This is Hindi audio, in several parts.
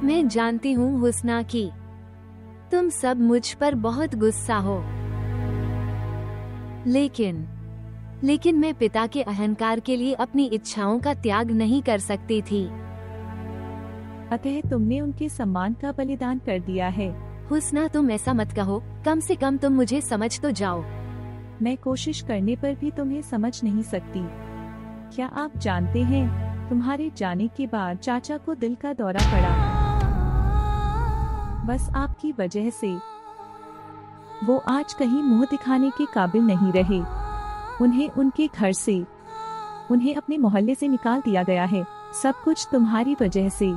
मैं जानती हूँ हुस्ना कि तुम सब मुझ पर बहुत गुस्सा हो, लेकिन मैं पिता के अहंकार के लिए अपनी इच्छाओं का त्याग नहीं कर सकती थी। अतः तुमने उनके सम्मान का बलिदान कर दिया है। हुस्ना, तुम ऐसा मत कहो, कम से कम तुम मुझे समझ तो जाओ। मैं कोशिश करने पर भी तुम्हें समझ नहीं सकती। क्या आप जानते हैं, तुम्हारे जाने के बाद चाचा को दिल का दौरा पड़ा, बस आपकी वजह से। वो आज कहीं मुंह दिखाने के काबिल नहीं रहे। उन्हें उनके घर से, उन्हें अपने मोहल्ले से निकाल दिया गया है। सब कुछ तुम्हारी वजह से।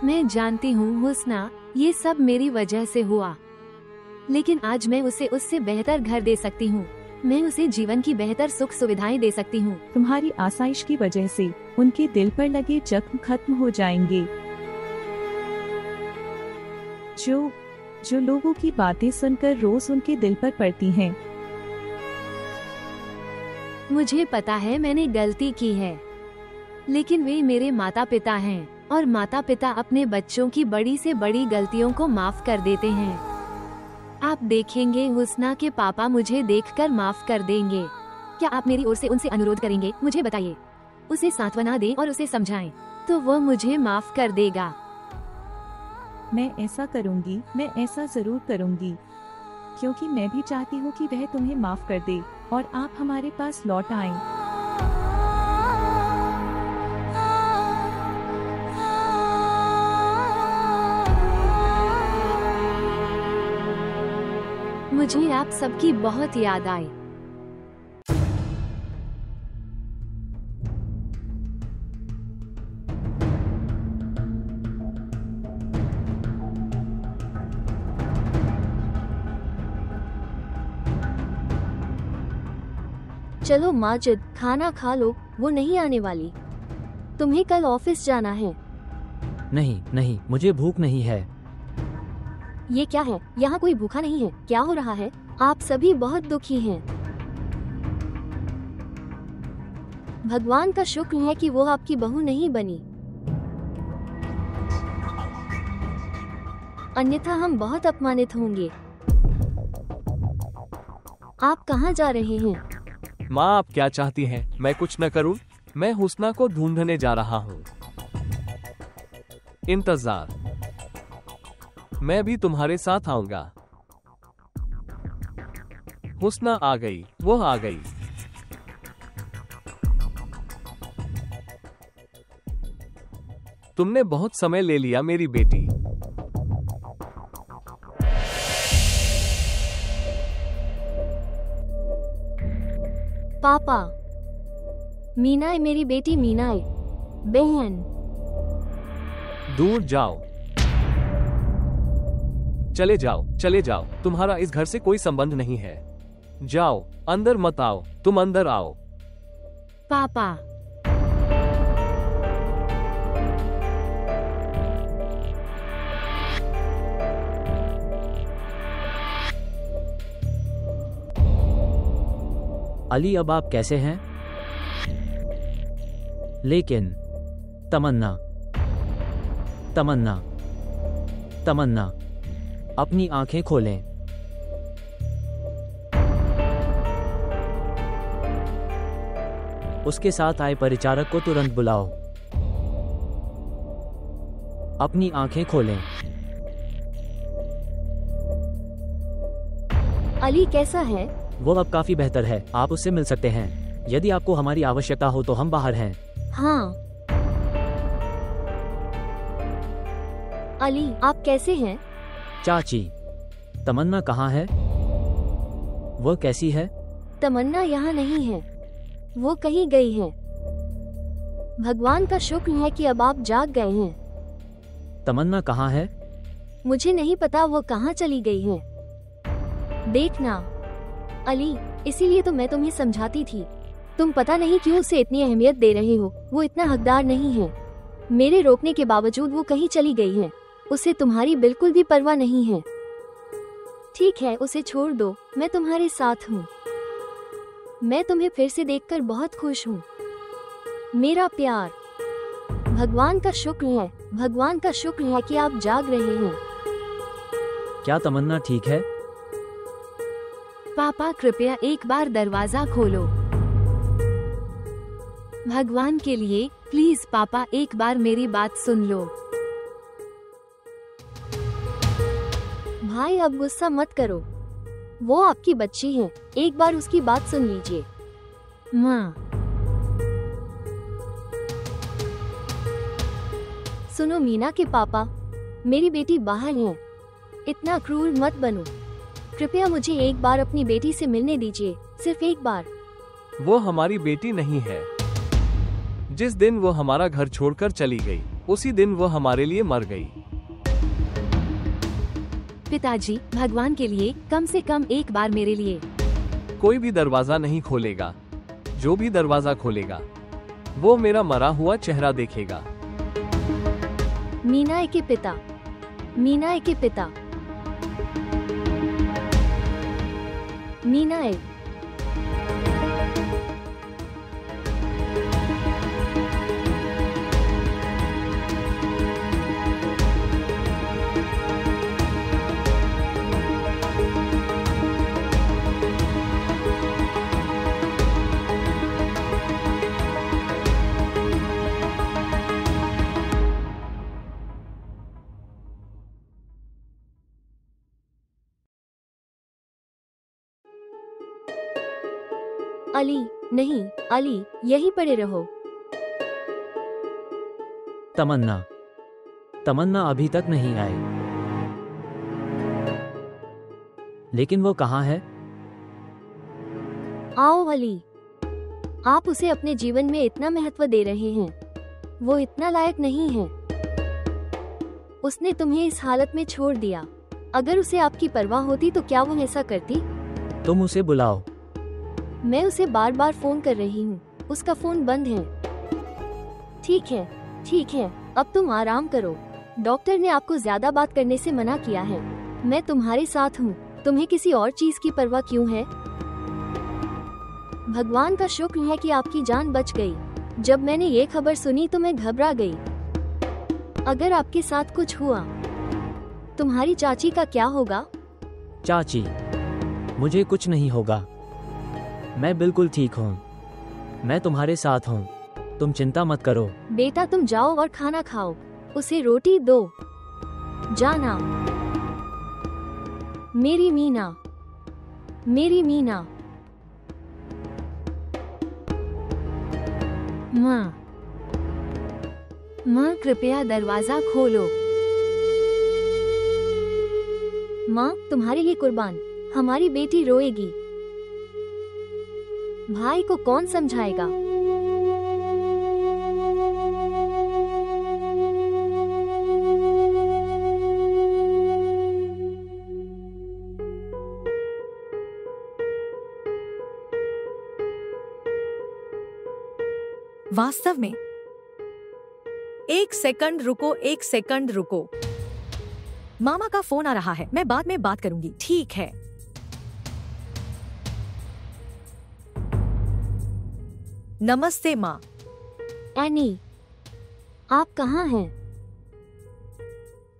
मैं जानती हूँ हुस्ना, ये सब मेरी वजह से हुआ, लेकिन आज मैं उसे उससे बेहतर घर दे सकती हूँ। मैं उसे जीवन की बेहतर सुख सुविधाएं दे सकती हूँ। तुम्हारी आसाइश की वजह से उनके दिल पर लगे जख्म खत्म हो जाएंगे। जो लोगों की बातें सुनकर रोज उनके दिल पर पड़ती हैं। मुझे पता है मैंने गलती की है, लेकिन वे मेरे माता पिता हैं, और माता पिता अपने बच्चों की बड़ी से बड़ी गलतियों को माफ कर देते हैं। आप देखेंगे हुस्ना के पापा मुझे देखकर माफ कर देंगे। क्या आप मेरी ओर से उनसे अनुरोध करेंगे? मुझे बताइए। उसे सांत्वना दें और उसे समझाएं, तो वो मुझे माफ कर देगा। मैं ऐसा करूंगी, मैं ऐसा जरूर करूंगी, क्योंकि मैं भी चाहती हूँ कि वह तुम्हें माफ कर दे और आप हमारे पास लौट आएं। मुझे आप सबकी बहुत याद आई। चलो माजिद, खाना खा लो, वो नहीं आने वाली। तुम्हें कल ऑफिस जाना है। नहीं, मुझे भूख नहीं है। ये क्या है? यहाँ कोई भूखा नहीं है। क्या हो रहा है? आप सभी बहुत दुखी हैं। भगवान का शुक्र है कि वो आपकी बहू नहीं बनी, अन्यथा हम बहुत अपमानित होंगे। आप कहाँ जा रहे हैं? माँ, आप क्या चाहती हैं? मैं कुछ न करूं? मैं हुस्ना को ढूंढने जा रहा हूँ। इंतजार, मैं भी तुम्हारे साथ आऊंगा। हुस्ना आ गई, वो आ गई। तुमने बहुत समय ले लिया मेरी बेटी। पापा, मीना, मेरी बेटी मीना, बहन। दूर जाओ, चले जाओ, तुम्हारा इस घर से कोई संबंध नहीं है। जाओ, अंदर मत आओ, तुम अंदर आओ। पापा, अली, अब आप कैसे हैं? लेकिन तमन्ना, अपनी आंखें खोलें। उसके साथ आए परिचारक को तुरंत बुलाओ। अपनी आंखें खोलें। अली कैसा है? वो अब काफी बेहतर है। आप उससे मिल सकते हैं। यदि आपको हमारी आवश्यकता हो तो हम बाहर हैं। हाँ। अली, आप कैसे हैं? चाची, तमन्ना कहाँ है? वो कैसी है? तमन्ना यहाँ नहीं है, वो कहीं गई है। भगवान का शुक्र है कि अब आप जाग गए हैं। तमन्ना कहाँ है? मुझे नहीं पता वो कहाँ चली गई है। देखना अली, इसीलिए तो मैं तुम्हें समझाती थी। तुम पता नहीं क्यों उसे इतनी अहमियत दे रहे हो। वो इतना हकदार नहीं है। मेरे रोकने के बावजूद वो कहीं चली गई है। उसे तुम्हारी बिल्कुल भी परवाह नहीं है। ठीक है, उसे छोड़ दो, मैं तुम्हारे साथ हूँ। मैं तुम्हें फिर से देखकर बहुत खुश हूँ। मेरा प्यार, भगवान का शुक्र है, भगवान का शुक्र है कि आप जाग रहे हैं। क्या तमन्ना ठीक है? पापा कृपया एक बार दरवाजा खोलो। भगवान के लिए प्लीज पापा एक बार मेरी बात सुन लो। भाई अब गुस्सा मत करो, वो आपकी बच्ची है, एक बार उसकी बात सुन लीजिए। माँ, सुनो मीना के पापा, मेरी बेटी बाहर है, इतना क्रूर मत बनो। कृपया मुझे एक बार अपनी बेटी से मिलने दीजिए, सिर्फ एक बार। वो हमारी बेटी नहीं है। जिस दिन वो हमारा घर छोड़कर चली गई, उसी दिन वो हमारे लिए मर गई। पिताजी, भगवान के लिए कम से कम एक बार मेरे लिए। कोई भी दरवाजा नहीं खोलेगा। जो भी दरवाजा खोलेगा, वो मेरा मरा हुआ चेहरा देखेगा। मीना के पिता, मीना के पिता, मीना। अली, नहीं अली, यहीं पड़े रहो। तमन्ना, तमन्ना अभी तक नहीं आई। लेकिन वो कहाँ है? आओ अली, आप उसे अपने जीवन में इतना महत्व दे रहे हैं, वो इतना लायक नहीं है। उसने तुम्हें इस हालत में छोड़ दिया। अगर उसे आपकी परवाह होती तो क्या वो ऐसा करती? तुम उसे बुलाओ। मैं उसे बार बार फोन कर रही हूँ, उसका फोन बंद है। ठीक है, ठीक है, अब तुम आराम करो। डॉक्टर ने आपको ज्यादा बात करने से मना किया है। मैं तुम्हारे साथ हूँ, तुम्हें किसी और चीज की परवाह क्यों है? भगवान का शुक्र है कि आपकी जान बच गई। जब मैंने ये खबर सुनी तो मैं घबरा गई। अगर आपके साथ कुछ हुआ, तुम्हारी चाची का क्या होगा? चाची, मुझे कुछ नहीं होगा, मैं बिल्कुल ठीक हूँ। मैं तुम्हारे साथ हूँ, तुम चिंता मत करो। बेटा तुम जाओ और खाना खाओ, उसे रोटी दो। जाना। मेरी मीना, मेरी मीना। माँ, माँ कृपया दरवाजा खोलो। माँ तुम्हारे लिए कुर्बान, हमारी बेटी रोएगी। भाई को कौन समझाएगा? वास्तव में एक सेकंड रुको, एक सेकंड रुको। मामा का फोन आ रहा है, मैं बाद में बात करूंगी। ठीक है। नमस्ते माँ। एनी, आप कहाँ हैं?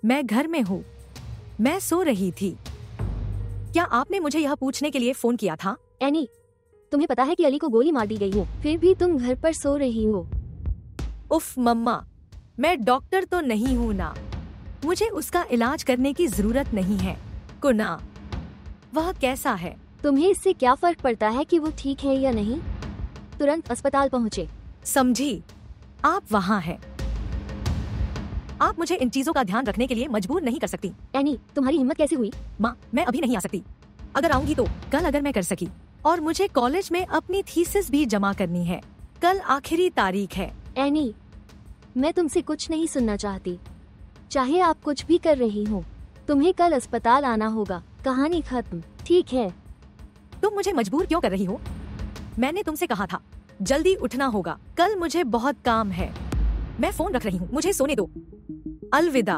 मैं घर में हूँ, मैं सो रही थी। क्या आपने मुझे यह पूछने के लिए फोन किया था? एनी, तुम्हें पता है कि अली को गोली मार दी गई है, फिर भी तुम घर पर सो रही हो। उफ मम्मा, मैं डॉक्टर तो नहीं हूँ ना, मुझे उसका इलाज करने की जरूरत नहीं है। कुना, वह कैसा है? तुम्हें इससे क्या फर्क पड़ता है कि वो ठीक है या नहीं? तुरंत अस्पताल पहुँचे। समझी? आप वहाँ हैं। आप मुझे इन चीजों का ध्यान रखने के लिए मजबूर नहीं कर सकती। एनी, तुम्हारी हिम्मत कैसे हुई? माँ, मैं अभी नहीं आ सकती। अगर आऊंगी तो कल, अगर मैं कर सकी। और मुझे कॉलेज में अपनी थीसिस भी जमा करनी है। कल आखिरी तारीख है। एनी, मैं तुमसे कुछ नहीं सुनना चाहती। चाहे आप कुछ भी कर रही हो, तुम्हें कल अस्पताल आना होगा। कहानी खत्म, ठीक है? तुम मुझे मजबूर क्यों कर रही हो? मैंने तुमसे कहा था जल्दी उठना होगा, कल मुझे बहुत काम है। मैं फोन रख रही हूँ, मुझे सोने दो। अलविदा।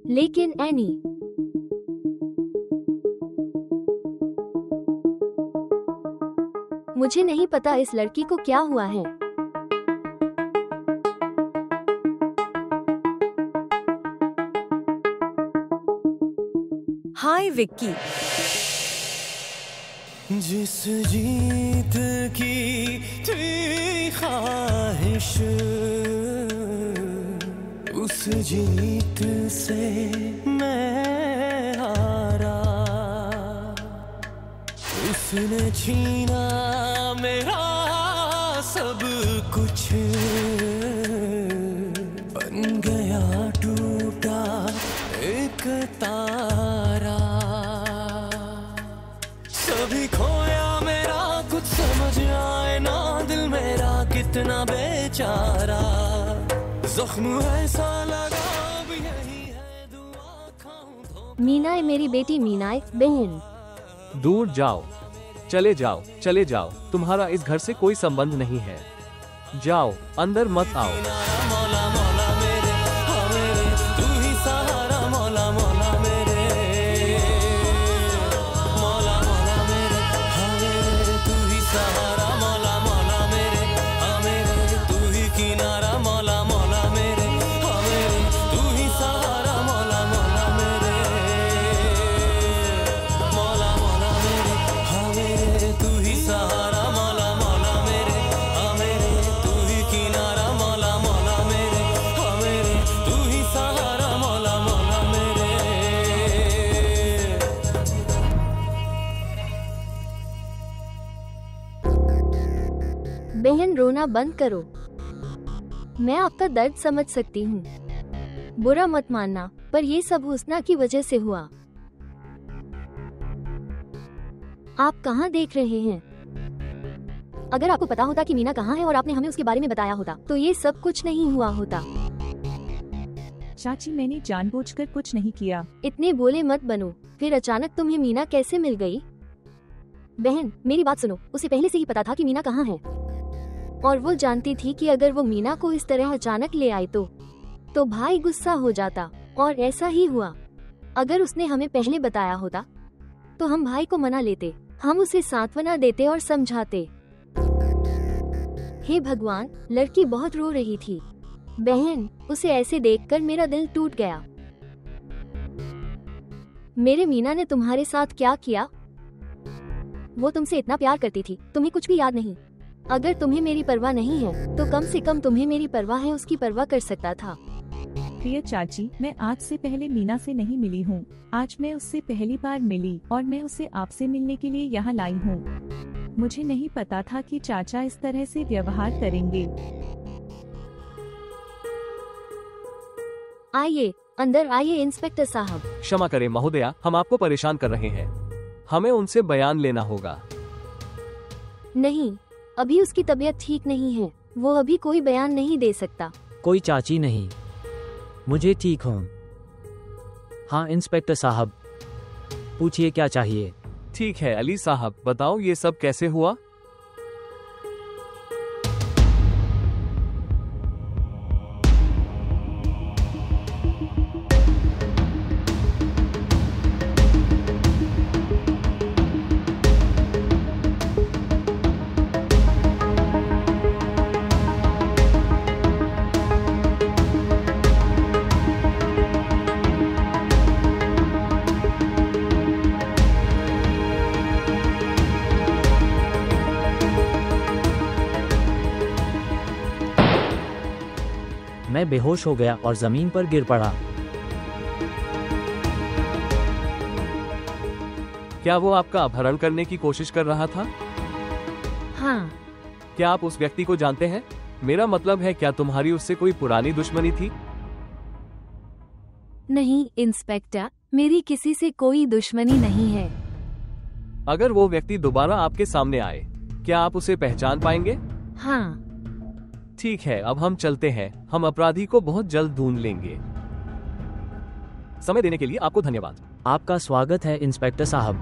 लेकिन एनी, मुझे नहीं पता इस लड़की को क्या हुआ है। हाय विक्की। जिस जीत की थी ख्वाहिश, उस जीत से मैं हारा। उसने छीना मेरा सब कुछ, बन गया टूटा एक तारा। सभी खोया मेरा कुछ समझ आए ना, दिल मेरा कितना बेचारा। जख्म ऐसा लगा अब यही है दुआ खाऊं तो। मीनाए, मेरी बेटी मीनाए, बहन। दूर जाओ, चले जाओ, चले जाओ। तुम्हारा इस घर से कोई संबंध नहीं है। जाओ, अंदर मत आओ। मौला मौला मेरे, हाँ मेरे, तू ही सहारा। मौला मौला मेरे, मौला मौला मेरे, हाँ मेरे, तू ही सहारा। मौला मौला मेरे, हाँ मेरे, तू ही किनारा। मौला मौला मेरे, हाँ मेरे, तू ही सहारा। मौला मौला मेरे, मौला मौला मेरे, हाँ मेरे, तू ही सहारा। मौला मौला मेरे, हाँ मेरे, तू ही किनारा। मौला मौला मेरे, हाँ मेरे, तू ही सहारा। मौला मौला मेरे। बहन, रोना बंद करो। मैं आपका दर्द समझ सकती हूँ। बुरा मत मानना, पर ये सब हुस्ना की वजह से हुआ। आप कहाँ देख रहे हैं? अगर आपको पता होता कि मीना कहाँ है और आपने हमें उसके बारे में बताया होता, तो ये सब कुछ नहीं हुआ होता। चाची, मैंने जानबूझकर कुछ नहीं किया। इतने बोले मत बनो। फिर अचानक तुम्हें मीना कैसे मिल गई? बहन, मेरी बात सुनो। उसे पहले से ही पता था कि मीना कहाँ है, और वो जानती थी कि अगर वो मीना को इस तरह अचानक ले आई तो भाई गुस्सा हो जाता, और ऐसा ही हुआ। अगर उसने हमें पहले बताया होता तो हम भाई को मना लेते, हम उसे सांत्वना देते और समझाते। हे भगवान, लड़की बहुत रो रही थी। बहन, उसे ऐसे देखकर मेरा दिल टूट गया। मेरे मीना ने तुम्हारे साथ क्या किया? वो तुमसे इतना प्यार करती थी, तुम्हें कुछ भी याद नहीं। अगर तुम्हें मेरी परवाह नहीं है तो कम से कम तुम्हें मेरी परवाह है उसकी परवाह कर सकता था। प्रिय चाची, मैं आज से पहले मीना से नहीं मिली हूँ। आज मैं उससे पहली बार मिली और मैं उसे आपसे मिलने के लिए यहाँ लाई हूँ। मुझे नहीं पता था कि चाचा इस तरह से व्यवहार करेंगे। आइए, अंदर आइए इंस्पेक्टर साहब। क्षमा करें महोदया, हम आपको परेशान कर रहे हैं। हमें उनसे बयान लेना होगा। नहीं, अभी उसकी तबीयत ठीक नहीं है। वो अभी कोई बयान नहीं दे सकता। कोई चाची नहीं, मुझे ठीक हूँ। हाँ इंस्पेक्टर साहब, पूछिए क्या चाहिए। ठीक है अली साहब, बताओ ये सब कैसे हुआ? मैं बेहोश हो गया और जमीन पर गिर पड़ा। क्या वो आपका अपहरण करने की कोशिश कर रहा था? हाँ। क्या आप उस व्यक्ति को जानते हैं? मेरा मतलब है, क्या तुम्हारी उससे कोई पुरानी दुश्मनी थी? नहीं इंस्पेक्टर, मेरी किसी से कोई दुश्मनी नहीं है। अगर वो व्यक्ति दोबारा आपके सामने आए, क्या आप उसे पहचान पाएंगे? हाँ। ठीक है, अब हम चलते हैं। हम अपराधी को बहुत जल्द ढूंढ लेंगे। समय देने के लिए आपको धन्यवाद। आपका स्वागत है इंस्पेक्टर साहब।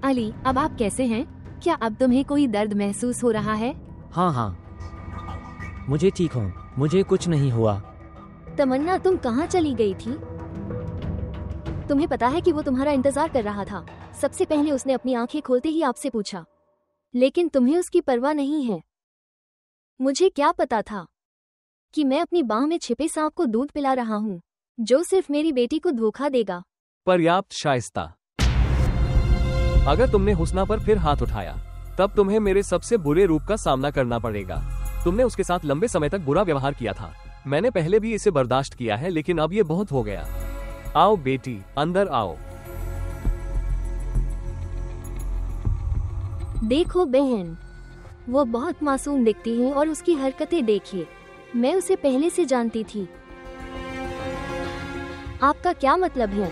अली, अब आप कैसे हैं? क्या अब तुम्हें कोई दर्द महसूस हो रहा है? हाँ हाँ, मुझे ठीक हूँ, मुझे कुछ नहीं हुआ। तमन्ना, तुम कहाँ चली गई थी? तुम्हें पता है कि वो तुम्हारा इंतजार कर रहा था। सबसे पहले उसने अपनी आंखें खोलते ही आपसे पूछा, लेकिन तुम्हें उसकी परवाह नहीं है। मुझे क्या पता था कि मैं अपनी बाह में छिपे सांप को दूध पिला रहा हूँ, जो सिर्फ मेरी बेटी को धोखा देगा। पर्याप्त शाइस्ता। अगर तुमने हुस्ना पर फिर हाथ उठाया, तब तुम्हें मेरे सबसे बुरे रूप का सामना करना पड़ेगा। तुमने उसके साथ लंबे समय तक बुरा व्यवहार किया था। मैंने पहले भी इसे बर्दाश्त किया है, लेकिन अब ये बहुत हो गया। आओ बेटी, अंदर आओ। देखो बहन, वो बहुत मासूम दिखती है और उसकी हरकतें देखिए। मैं उसे पहले से जानती थी। आपका क्या मतलब है?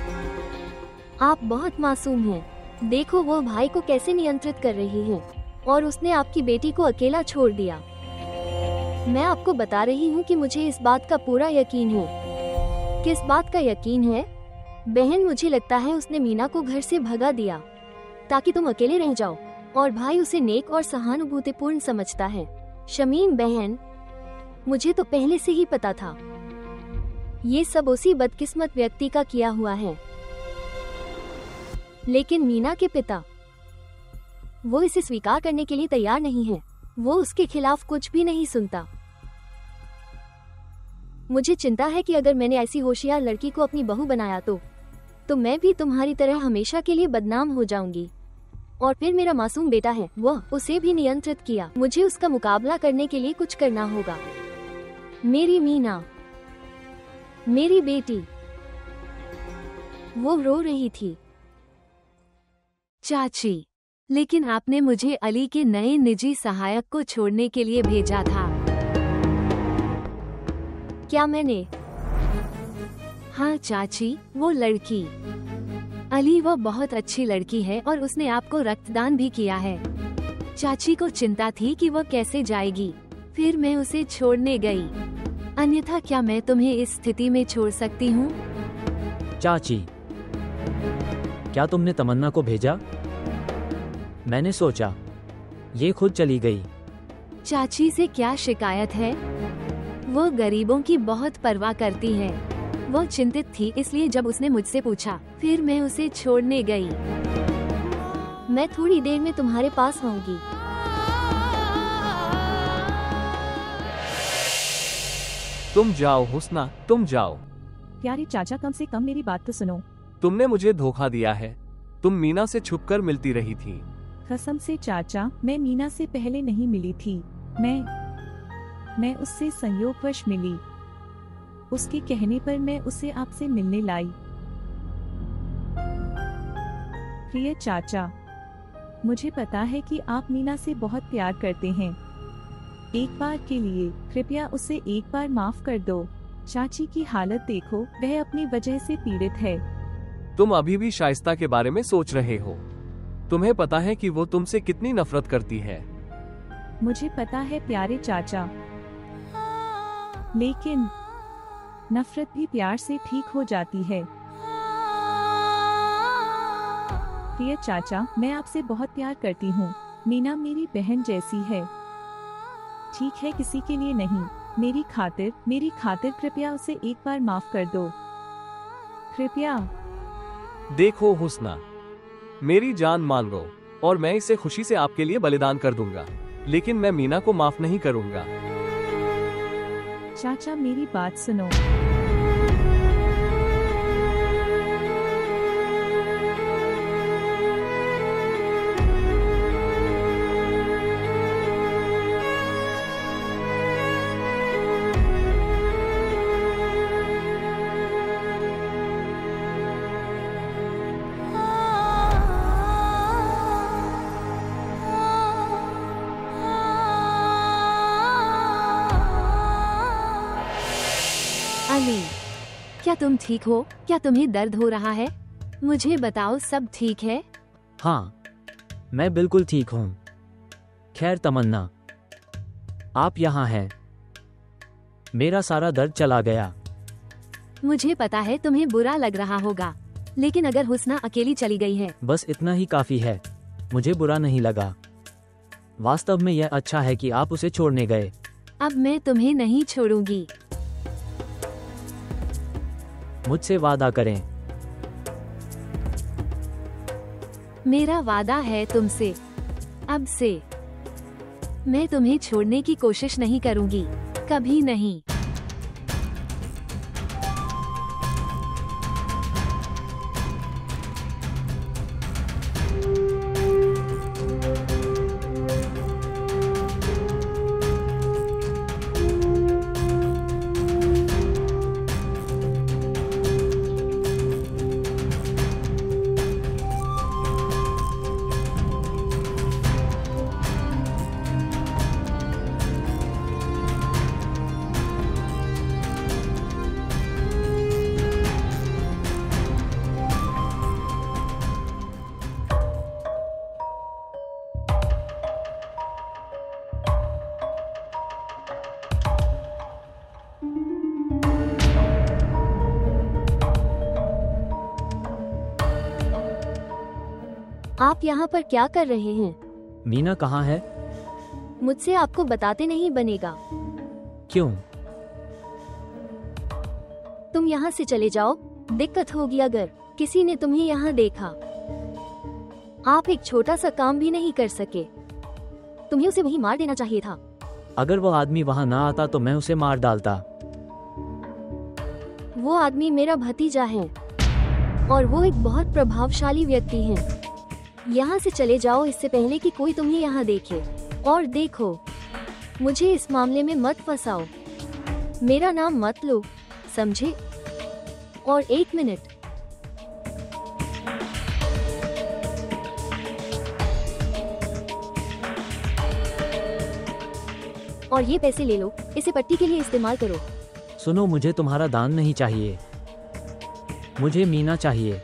आप बहुत मासूम हैं। देखो वो भाई को कैसे नियंत्रित कर रही है और उसने आपकी बेटी को अकेला छोड़ दिया। मैं आपको बता रही हूँ कि मुझे इस बात का पूरा यकीन है। किस बात का यकीन है? बहन, मुझे लगता है उसने मीना को घर से भगा दिया ताकि तुम अकेले रह जाओ, और भाई उसे नेक और सहानुभूतिपूर्ण समझता है। शमीम बहन, मुझे तो पहले से ही पता था। ये सब उसी बदकिस्मत व्यक्ति का किया हुआ है। लेकिन मीना के पिता, वो इसे स्वीकार करने के लिए तैयार नहीं है। वो उसके खिलाफ कुछ भी नहीं सुनता। मुझे चिंता है कि अगर मैंने ऐसी होशियार लड़की को अपनी बहू बनाया तो मैं भी तुम्हारी तरह हमेशा के लिए बदनाम हो जाऊंगी। और फिर मेरा मासूम बेटा है, वह उसे भी नियंत्रित किया। मुझे उसका मुकाबला करने के लिए कुछ करना होगा। मेरी मीना, मेरी बेटी, वो रो रही थी। चाची, लेकिन आपने मुझे अली के नए निजी सहायक को छोड़ने के लिए भेजा था। क्या मैंने? हाँ चाची, वो लड़की अली, वो बहुत अच्छी लड़की है और उसने आपको रक्तदान भी किया है। चाची को चिंता थी कि वो कैसे जाएगी, फिर मैं उसे छोड़ने गई। अन्यथा क्या मैं तुम्हें इस स्थिति में छोड़ सकती हूँ? चाची, क्या तुमने तमन्ना को भेजा? मैंने सोचा ये खुद चली गई। चाची से क्या शिकायत है? वो गरीबों की बहुत परवाह करती है। वो चिंतित थी, इसलिए जब उसने मुझसे पूछा, फिर मैं उसे छोड़ने गई। मैं थोड़ी देर में तुम्हारे पास आऊंगी। तुम जाओ हुस्ना, तुम जाओ। प्यारे चाचा, कम से कम मेरी बात तो सुनो। तुमने मुझे धोखा दिया है। तुम मीना से छुपकर मिलती रही थी। कसम से चाचा, मैं मीना से पहले नहीं मिली थी। मैं उससे संयोगवश मिली। उसके कहने पर मैं उसे आपसे मिलने लाई। प्रिय चाचा, मुझे पता है कि आप मीना से बहुत प्यार करते हैं। एक बार के लिए कृपया उसे एक बार माफ कर दो। चाची की हालत देखो, वह अपनी वजह से पीड़ित है। तुम अभी भी शाइस्ता के बारे में सोच रहे हो। तुम्हें पता है कि वो तुमसे कितनी नफरत करती है। मुझे पता है प्यारे चाचा, लेकिन नफरत भी प्यार से ठीक हो जाती है। प्रिय चाचा, मैं आपसे बहुत प्यार करती हूँ। मीना मेरी बहन जैसी है। ठीक है, किसी के लिए नहीं, मेरी खातिर कृपया उसे एक बार माफ कर दो। कृपया। देखो हुस्ना, मेरी जान मान लो और मैं इसे खुशी से आपके लिए बलिदान कर दूंगा, लेकिन मैं मीना को माफ नहीं करूंगा। चाचा, मेरी बात सुनो। अली, क्या तुम ठीक हो? क्या तुम्हें दर्द हो रहा है? मुझे बताओ, सब ठीक है? हाँ, मैं बिल्कुल ठीक हूँ। खैर तमन्ना, आप यहाँ हैं। मेरा सारा दर्द चला गया। मुझे पता है तुम्हें बुरा लग रहा होगा, लेकिन अगर हुस्ना अकेली चली गई है, बस इतना ही काफी है। मुझे बुरा नहीं लगा। वास्तव में यह अच्छा है कि आप उसे छोड़ने गए। अब मैं तुम्हें नहीं छोड़ूंगी। मुझसे वादा करें। मेरा वादा है तुमसे, अब से मैं तुम्हें छोड़ने की कोशिश नहीं करूंगी, कभी नहीं। आप यहाँ पर क्या कर रहे हैं? मीना कहाँ है? मुझसे आपको बताते नहीं बनेगा। क्यों? तुम यहाँ से चले जाओ, दिक्कत होगी अगर किसी ने तुम्हें यहाँ देखा। आप एक छोटा सा काम भी नहीं कर सके, तुम्हें उसे वहीं मार देना चाहिए था। अगर वो आदमी वहाँ ना आता तो मैं उसे मार डालता। वो आदमी मेरा भतीजा है और वो एक बहुत प्रभावशाली व्यक्ति है। यहाँ से चले जाओ इससे पहले कि कोई तुम्हें यहाँ देखे। और देखो, मुझे इस मामले में मत फंसाओ, मेरा नाम मत लो, समझे? और 1 मिनट, और ये पैसे ले लो, इसे पट्टी के लिए इस्तेमाल करो। सुनो, मुझे तुम्हारा दान नहीं चाहिए, मुझे मीना चाहिए।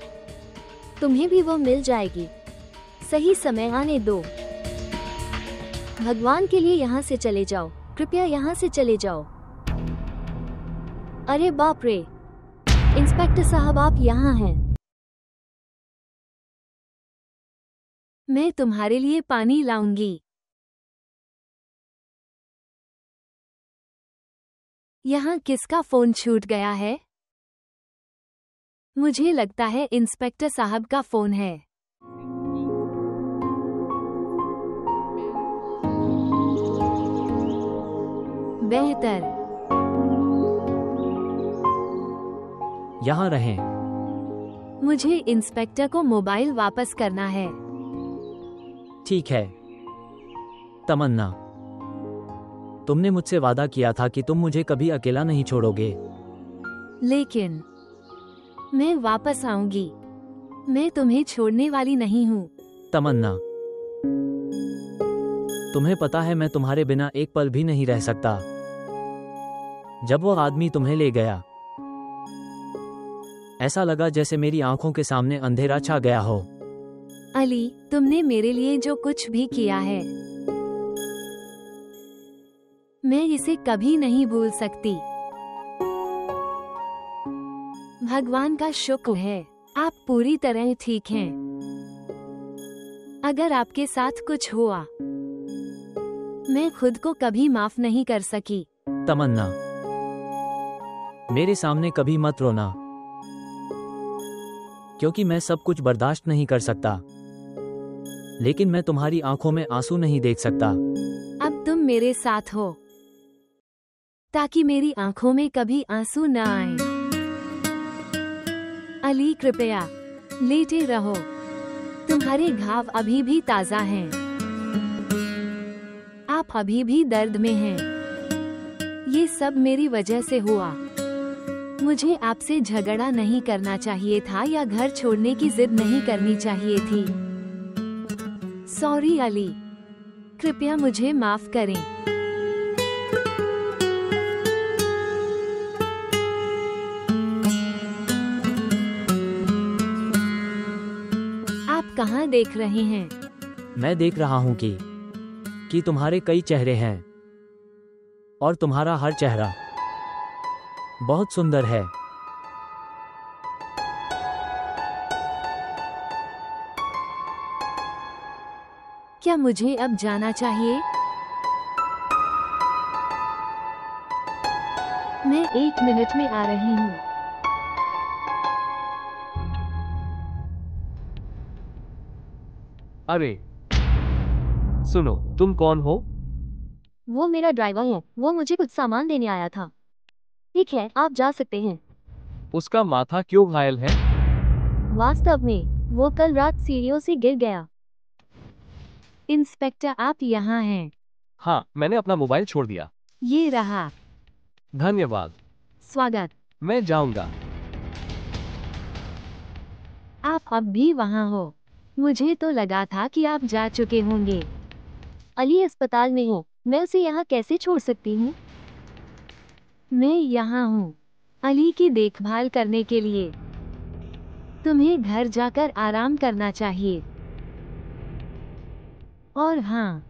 तुम्हें भी वो मिल जाएगी, सही समय आने दो। भगवान के लिए यहाँ से चले जाओ, कृपया यहाँ से चले जाओ। अरे बाप रे, इंस्पेक्टर साहब आप यहाँ हैं। मैं तुम्हारे लिए पानी लाऊंगी। यहाँ किसका फोन छूट गया है? मुझे लगता है इंस्पेक्टर साहब का फोन है। बेहतर, यहाँ रहें। मुझे इंस्पेक्टर को मोबाइल वापस करना है। ठीक है तमन्ना, तुमने मुझसे वादा किया था कि तुम मुझे कभी अकेला नहीं छोड़ोगे। लेकिन मैं वापस आऊंगी, मैं तुम्हें छोड़ने वाली नहीं हूँ। तमन्ना, तुम्हें पता है मैं तुम्हारे बिना एक पल भी नहीं रह सकता। जब वो आदमी तुम्हें ले गया, ऐसा लगा जैसे मेरी आंखों के सामने अंधेरा छा गया हो। अली, तुमने मेरे लिए जो कुछ भी किया है, मैं इसे कभी नहीं भूल सकती। भगवान का शुक्र है, आप पूरी तरह ठीक हैं। अगर आपके साथ कुछ हुआ, मैं खुद को कभी माफ नहीं कर सकी। तमन्ना, मेरे सामने कभी मत रोना, क्योंकि मैं सब कुछ बर्दाश्त नहीं कर सकता, लेकिन मैं तुम्हारी आंखों में आंसू नहीं देख सकता। अब तुम मेरे साथ हो, ताकि मेरी आंखों में कभी आंसू न आए। अली, कृपया लेटे रहो, तुम्हारे घाव अभी भी ताजा हैं। आप अभी भी दर्द में हैं। ये सब मेरी वजह से हुआ। मुझे आपसे झगड़ा नहीं करना चाहिए था या घर छोड़ने की जिद नहीं करनी चाहिए थी। सॉरी अली, कृपया मुझे माफ करें। आप कहाँ देख रहे हैं? मैं देख रहा हूँ कि तुम्हारे कई चेहरे हैं और तुम्हारा हर चेहरा बहुत सुंदर है। क्या मुझे अब जाना चाहिए? मैं 1 मिनट में आ रही हूँ। अरे सुनो, तुम कौन हो? वो मेरा ड्राइवर है, वो मुझे कुछ सामान देने आया था। ठीक है, आप जा सकते हैं। उसका माथा क्यों घायल है? वास्तव में वो कल रात सीढ़ियों से गिर गया। इंस्पेक्टर, आप यहाँ हैं। हाँ, मैंने अपना मोबाइल छोड़ दिया। ये रहा। धन्यवाद। स्वागत। मैं जाऊंगा। आप अब भी वहाँ हो। मुझे तो लगा था कि आप जा चुके होंगे। अली अस्पताल में है, मैं उसे यहाँ कैसे छोड़ सकती हूँ? मैं यहाँ हूँ अली की देखभाल करने के लिए। तुम्हें घर जाकर आराम करना चाहिए। और हाँ,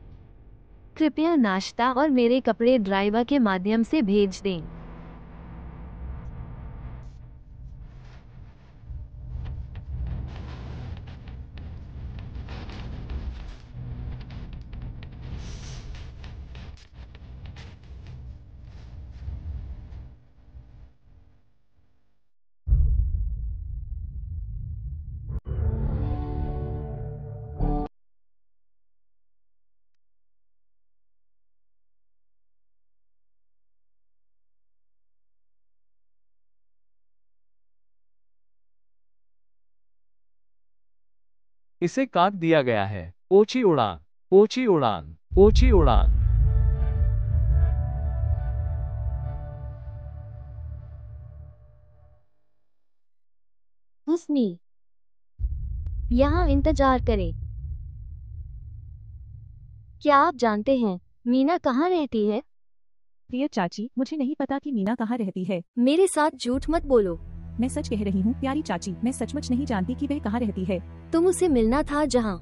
कृपया नाश्ता और मेरे कपड़े ड्राइवर के माध्यम से भेज दें। इसे काट दिया गया है। ऊंची उड़ान, ऊंची उड़ान, ऊंची उड़ान। हुस्नी, यहाँ इंतजार करें। क्या आप जानते हैं मीना कहाँ रहती है? प्रिय चाची, मुझे नहीं पता कि मीना कहाँ रहती है। मेरे साथ झूठ मत बोलो। मैं सच कह रही हूँ प्यारी चाची, मैं सचमुच नहीं जानती कि वह कहाँ रहती है। तुम उसे मिलना था जहाँ।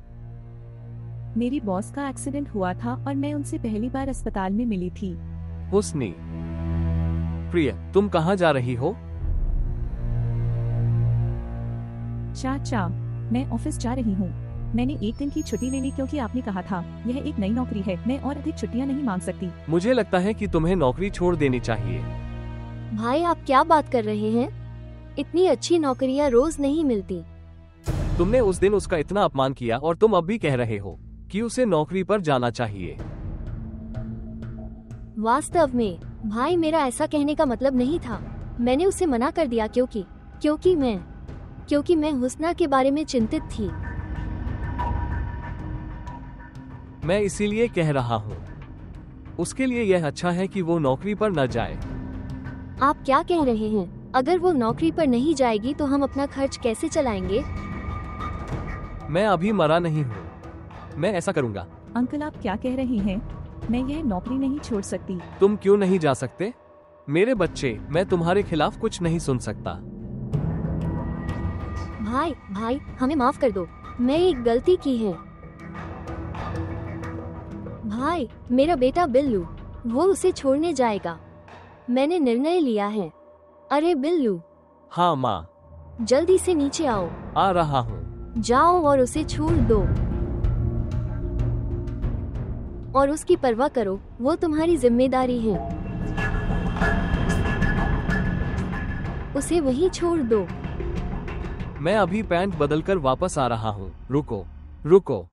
मेरी बॉस का एक्सीडेंट हुआ था और मैं उनसे पहली बार अस्पताल में मिली थी। हुस्नी, प्रिय, तुम कहाँ जा रही हो? चाचा, मैं ऑफिस जा रही हूँ। मैंने एक दिन की छुट्टी ले ली क्योंकि आपने कहा था यह एक नई नौकरी है, मैं और अधिक छुट्टियाँ नहीं मांग सकती। मुझे लगता है कि तुम्हें नौकरी छोड़ देनी चाहिए। भाई, आप क्या बात कर रहे हैं? इतनी अच्छी नौकरियाँ रोज नहीं मिलती। तुमने उस दिन उसका इतना अपमान किया और तुम अब भी कह रहे हो कि उसे नौकरी पर जाना चाहिए। वास्तव में भाई, मेरा ऐसा कहने का मतलब नहीं था। मैंने उसे मना कर दिया क्योंकि मैं हुस्ना के बारे में चिंतित थी। मैं इसीलिए कह रहा हूँ, उसके लिए यह अच्छा है कि वो नौकरी पर न जाए। आप क्या कह रहे हैं? अगर वो नौकरी पर नहीं जाएगी तो हम अपना खर्च कैसे चलाएंगे? मैं अभी मरा नहीं हूँ, मैं ऐसा करूँगा। अंकल, आप क्या कह रही हैं? मैं यह नौकरी नहीं छोड़ सकती। तुम क्यों नहीं जा सकते? मेरे बच्चे, मैं तुम्हारे खिलाफ कुछ नहीं सुन सकता। भाई, हमें माफ कर दो, मैं एक गलती की है। भाई, मेरा बेटा बिल्लू, वो उसे छोड़ने जाएगा। मैंने निर्णय लिया है। अरे बिल्लू। हाँ माँ। जल्दी से नीचे आओ। आ रहा हूँ। जाओ और उसे छोड़ दो और उसकी परवाह करो, वो तुम्हारी जिम्मेदारी है। उसे वहीं छोड़ दो। मैं अभी पैंट बदलकर वापस आ रहा हूँ। रुको, रुको।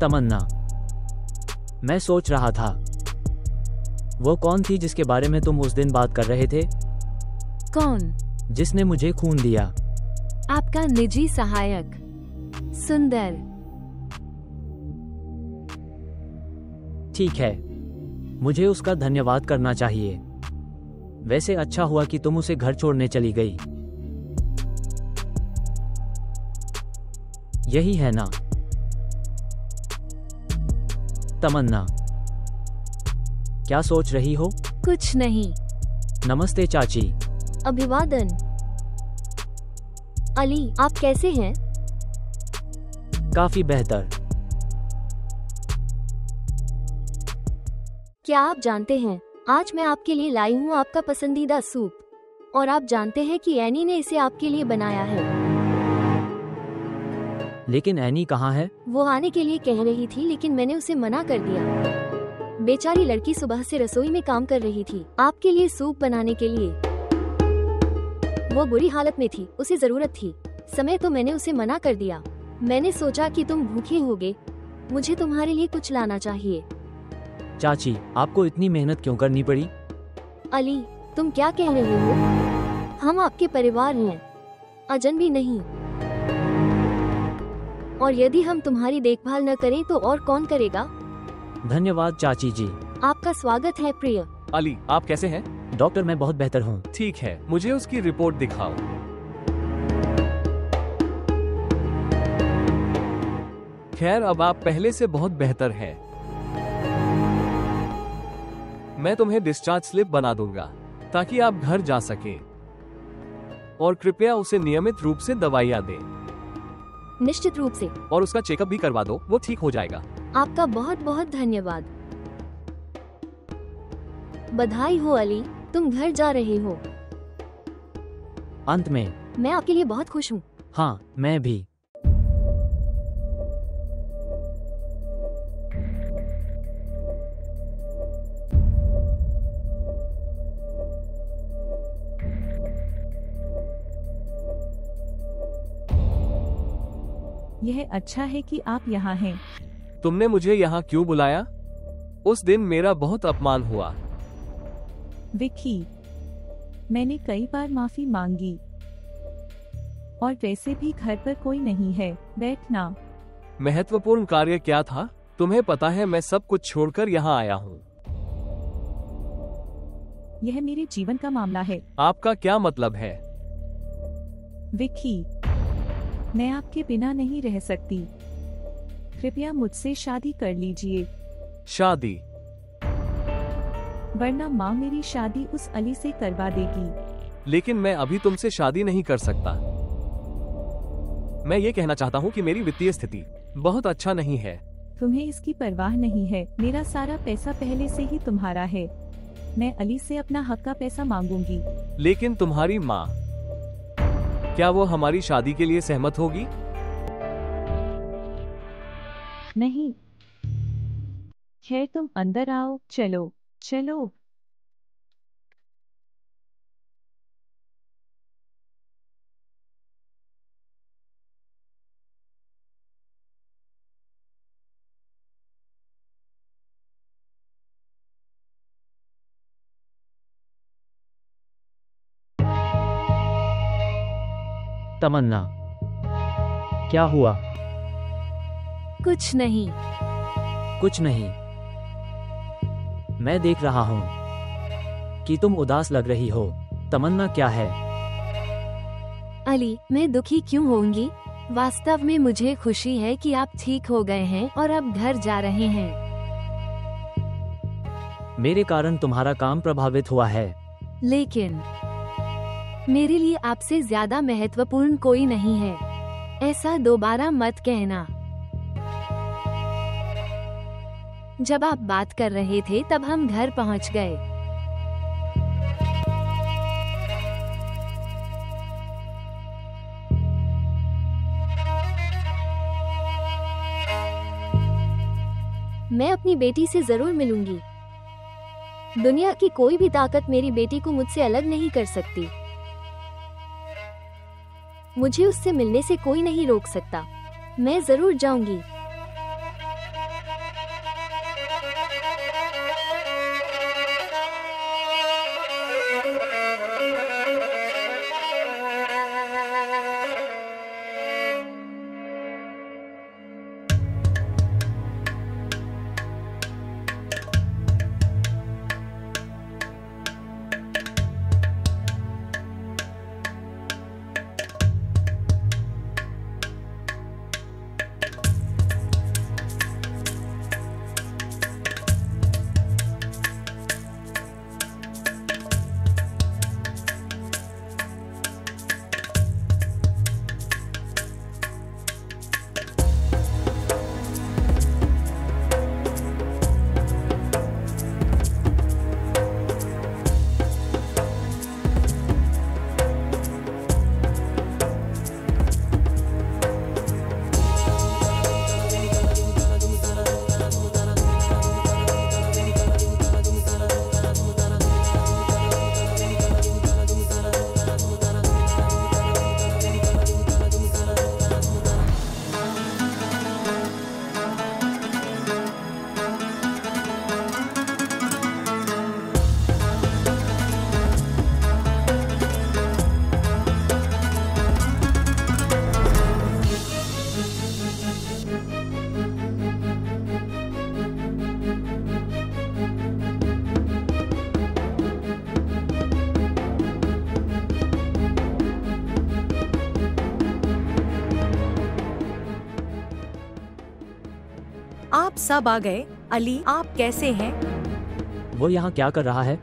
तमन्ना, मैं सोच रहा था, वो कौन थी जिसके बारे में तुम उस दिन बात कर रहे थे? कौन? जिसने मुझे खून दिया। आपका निजी सहायक सुंदर। ठीक है, मुझे उसका धन्यवाद करना चाहिए। वैसे अच्छा हुआ कि तुम उसे घर छोड़ने चली गई। यही है ना तमन्ना? क्या सोच रही हो? कुछ नहीं। नमस्ते चाची। अभिवादन। अली, आप कैसे हैं? काफी बेहतर। क्या आप जानते हैं, आज मैं आपके लिए लाई हूँ आपका पसंदीदा सूप। और आप जानते हैं कि एनी ने इसे आपके लिए बनाया है। लेकिन एनी कहाँ है? वो आने के लिए कह रही थी लेकिन मैंने उसे मना कर दिया। बेचारी लड़की सुबह से रसोई में काम कर रही थी आपके लिए सूप बनाने के लिए। वो बुरी हालत में थी, उसे जरूरत थी समय तो मैंने उसे मना कर दिया। मैंने सोचा कि तुम भूखे होगे, मुझे तुम्हारे लिए कुछ लाना चाहिए। चाची, आपको इतनी मेहनत क्यों करनी पड़ी? अली, तुम क्या कह रहे हो? हम आपके परिवार हैं, अजनबी नहीं। और यदि हम तुम्हारी देखभाल न करें तो और कौन करेगा? धन्यवाद चाची जी। आपका स्वागत है प्रिय। अली, आप कैसे हैं? डॉक्टर, मैं बहुत बेहतर हूँ। ठीक है, मुझे उसकी रिपोर्ट दिखाओ। खैर, अब आप पहले से बहुत बेहतर हैं। मैं तुम्हें डिस्चार्ज स्लिप बना दूंगा ताकि आप घर जा सकें। और कृपया उसे नियमित रूप से दवाइयाँ दें निश्चित रूप से। और उसका चेकअप भी करवा दो, वो ठीक हो जाएगा। आपका बहुत बहुत धन्यवाद। बधाई हो अली, तुम घर जा रहे हो। अंत में। मैं आपके लिए बहुत खुश हूँ। हाँ, मैं भी। यह अच्छा है कि आप यहाँ हैं। तुमने मुझे यहाँ क्यों बुलाया? उस दिन मेरा बहुत अपमान हुआ। विक्की, मैंने कई बार माफी मांगी। और वैसे भी घर पर कोई नहीं है, बैठना। महत्वपूर्ण कार्य क्या था? तुम्हें पता है मैं सब कुछ छोड़कर यहाँ आया हूँ। यह मेरे जीवन का मामला है। आपका क्या मतलब है? विक्की, मैं आपके बिना नहीं रह सकती। कृपया मुझसे शादी कर लीजिए। शादी? वरना माँ मेरी शादी उस अली से करवा देगी। लेकिन मैं अभी तुमसे शादी नहीं कर सकता। मैं ये कहना चाहता हूँ कि मेरी वित्तीय स्थिति बहुत अच्छा नहीं है। तुम्हें इसकी परवाह नहीं है। मेरा सारा पैसा पहले से ही तुम्हारा है। मैं अली से अपना हक का पैसा मांगूंगी। लेकिन तुम्हारी माँ, क्या वो हमारी शादी के लिए सहमत होगी? नहीं। खैर, तुम अंदर आओ। चलो चलो। तमन्ना, क्या हुआ? कुछ नहीं। कुछ नहीं। मैं देख रहा हूँ कि तुम उदास लग रही हो। तमन्ना, क्या है? अली, मैं दुखी क्यों होंगी? वास्तव में मुझे खुशी है कि आप ठीक हो गए हैं और अब घर जा रहे हैं। मेरे कारण तुम्हारा काम प्रभावित हुआ है। लेकिन मेरे लिए आपसे ज्यादा महत्वपूर्ण कोई नहीं है। ऐसा दोबारा मत कहना। जब आप बात कर रहे थे तब हम घर पहुंच गए। मैं अपनी बेटी से जरूर मिलूंगी। दुनिया की कोई भी ताकत मेरी बेटी को मुझसे अलग नहीं कर सकती। मुझे उससे मिलने से कोई नहीं रोक सकता। मैं जरूर जाऊंगी। आप सब आ गए। अली, आप कैसे हैं? वो यहाँ क्या कर रहा है?